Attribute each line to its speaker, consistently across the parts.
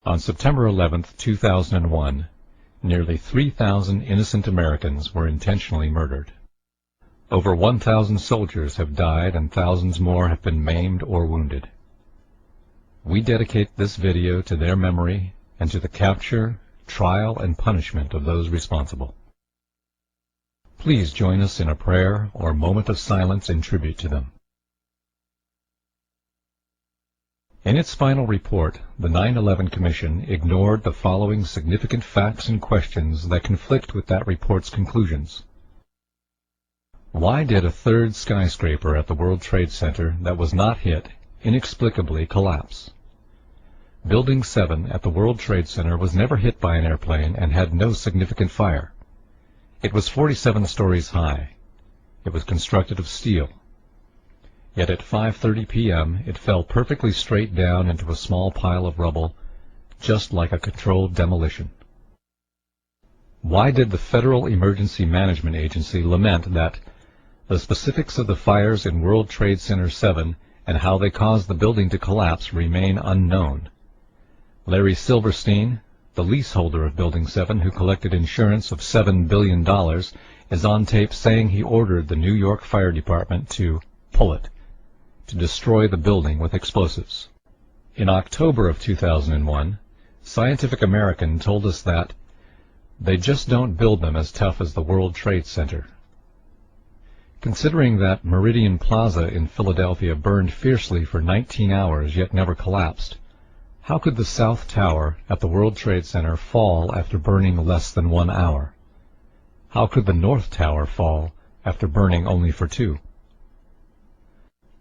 Speaker 1: On September 11, 2001, nearly 3,000 innocent Americans were intentionally murdered. Over 1,000 soldiers have died and thousands more have been maimed or wounded. We dedicate this video to their memory and to the capture, trial, and punishment of those responsible. Please join us in a prayer or moment of silence in tribute to them. In its final report, the 9/11 Commission ignored the following significant facts and questions that conflict with that report's conclusions. Why did a third skyscraper at the World Trade Center that was not hit inexplicably collapse? Building 7 at the World Trade Center was never hit by an airplane and had no significant fire. It was 47 stories high. It was constructed of steel. Yet at 5:30 p.m. it fell perfectly straight down into a small pile of rubble, just like a controlled demolition. Why did the Federal Emergency Management Agency lament that the specifics of the fires in World Trade Center 7 and how they caused the building to collapse remain unknown? Larry Silverstein, the leaseholder of Building 7 who collected insurance of $7 billion, is on tape saying he ordered the New York Fire Department to pull it, to destroy the building with explosives. In October of 2001, Scientific American told us that they just don't build them as tough as the World Trade Center. Considering that Meridian Plaza in Philadelphia burned fiercely for 19 hours yet never collapsed, how could the South Tower at the World Trade Center fall after burning less than 1 hour? How could the North Tower fall after burning only for 2?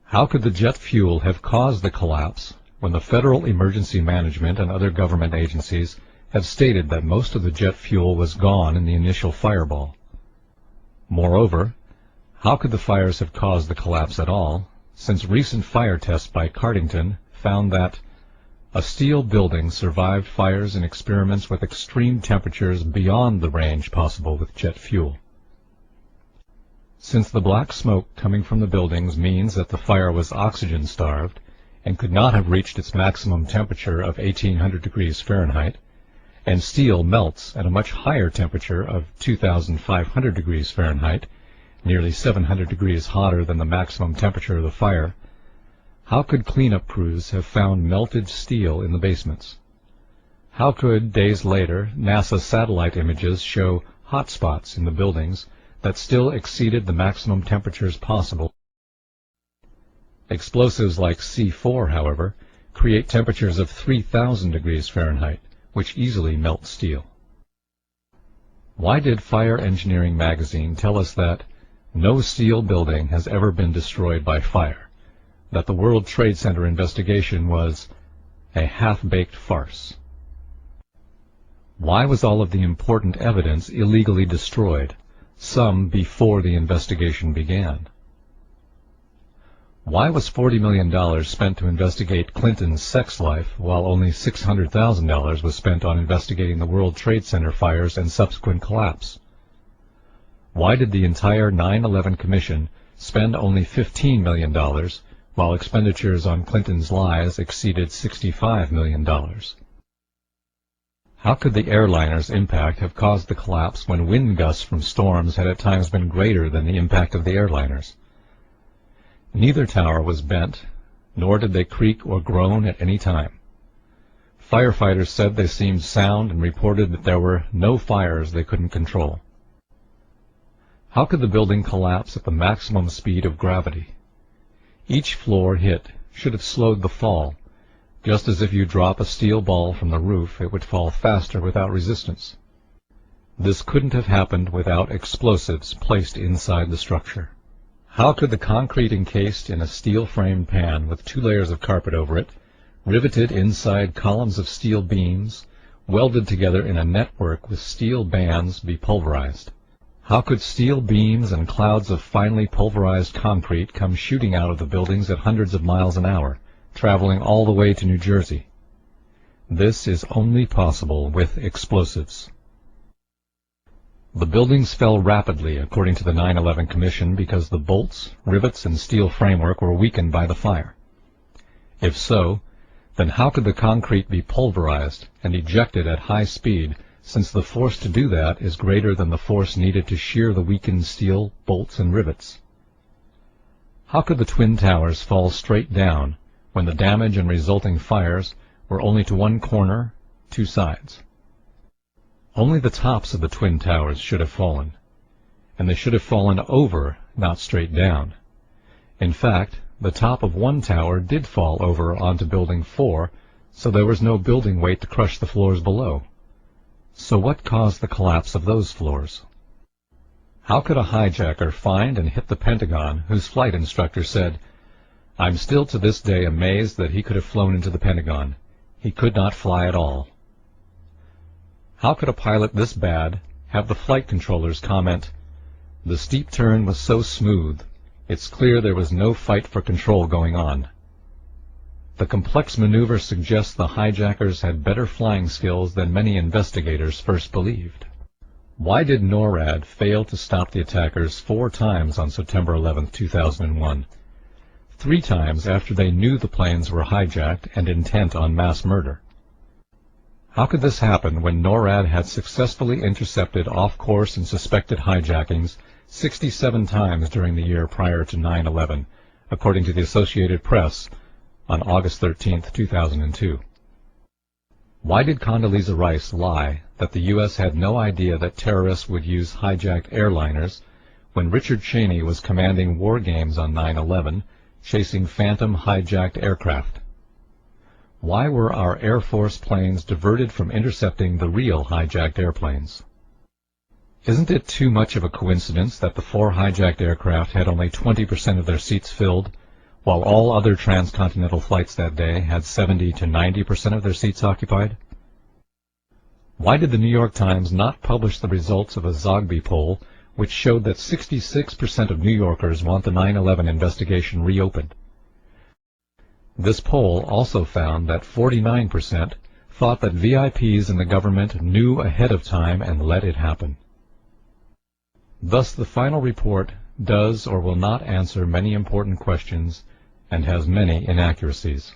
Speaker 1: How could the jet fuel have caused the collapse when the Federal Emergency Management and other government agencies have stated that most of the jet fuel was gone in the initial fireball? Moreover, how could the fires have caused the collapse at all, since recent fire tests by Cardington found that a steel building survived fires in experiments with extreme temperatures beyond the range possible with jet fuel? Since the black smoke coming from the buildings means that the fire was oxygen-starved and could not have reached its maximum temperature of 1800 degrees Fahrenheit, and steel melts at a much higher temperature of 2500 degrees Fahrenheit, nearly 700 degrees hotter than the maximum temperature of the fire, how could cleanup crews have found melted steel in the basements? How could, days later, NASA satellite images show hot spots in the buildings that still exceeded the maximum temperatures possible? Explosives like C4, however, create temperatures of 3000 degrees Fahrenheit, which easily melt steel. Why did Fire Engineering magazine tell us that no steel building has ever been destroyed by fire, that the World Trade Center investigation was a half-baked farce? Why was all of the important evidence illegally destroyed, some before the investigation began? Why was $40 million spent to investigate Clinton's sex life, while only $600,000 was spent on investigating the World Trade Center fires and subsequent collapse? Why did the entire 9/11 Commission spend only $15 million, while expenditures on Clinton's lies exceeded $65 million? How could the airliner's impact have caused the collapse when wind gusts from storms had at times been greater than the impact of the airliners? Neither tower was bent, nor did they creak or groan at any time. Firefighters said they seemed sound and reported that there were no fires they couldn't control. How could the building collapse at the maximum speed of gravity? Each floor hit should have slowed the fall, just as if you drop a steel ball from the roof, it would fall faster without resistance. This couldn't have happened without explosives placed inside the structure. How could the concrete encased in a steel-framed pan with 2 layers of carpet over it, riveted inside columns of steel beams, welded together in a network with steel bands, be pulverized? How could steel beams and clouds of finely pulverized concrete come shooting out of the buildings at hundreds of miles an hour, traveling all the way to New Jersey? This is only possible with explosives. The buildings fell rapidly, according to the 9/11 Commission, because the bolts, rivets, and steel framework were weakened by the fire. If so, Then how could the concrete be pulverized and ejected at high speed, since the force to do that is greater than the force needed to shear the weakened steel, bolts, and rivets? How could the Twin Towers fall straight down when the damage and resulting fires were only to one corner, two sides? Only the tops of the Twin Towers should have fallen, and they should have fallen over, not straight down. In fact, the top of one tower did fall over onto Building 4, so there was no building weight to crush the floors below. So what caused the collapse of those floors? How could a hijacker find and hit the Pentagon whose flight instructor said, "I'm still to this day amazed that he could have flown into the Pentagon. He could not fly at all"? How could a pilot this bad have the flight controllers comment, "The steep turn was so smooth, it's clear there was no fight for control going on"? The complex maneuver suggests the hijackers had better flying skills than many investigators first believed. Why did NORAD fail to stop the attackers 4 times on September 11, 2001? 3 times after they knew the planes were hijacked and intent on mass murder. How could this happen when NORAD had successfully intercepted off-course and suspected hijackings 67 times during the year prior to 9/11, according to the Associated Press on August 13, 2002? Why did Condoleezza Rice lie that the U.S. had no idea that terrorists would use hijacked airliners when Richard Cheney was commanding war games on 9/11, chasing phantom hijacked aircraft? Why were our Air Force planes diverted from intercepting the real hijacked airplanes? Isn't it too much of a coincidence that the 4 hijacked aircraft had only 20% of their seats filled, while all other transcontinental flights that day had 70 to 90% of their seats occupied? Why did the New York Times not publish the results of a Zogby poll which showed that 66% of New Yorkers want the 9/11 investigation reopened? This poll also found that 49% thought that VIPs in the government knew ahead of time and let it happen. Thus the final report does or will not answer many important questions and has many inaccuracies.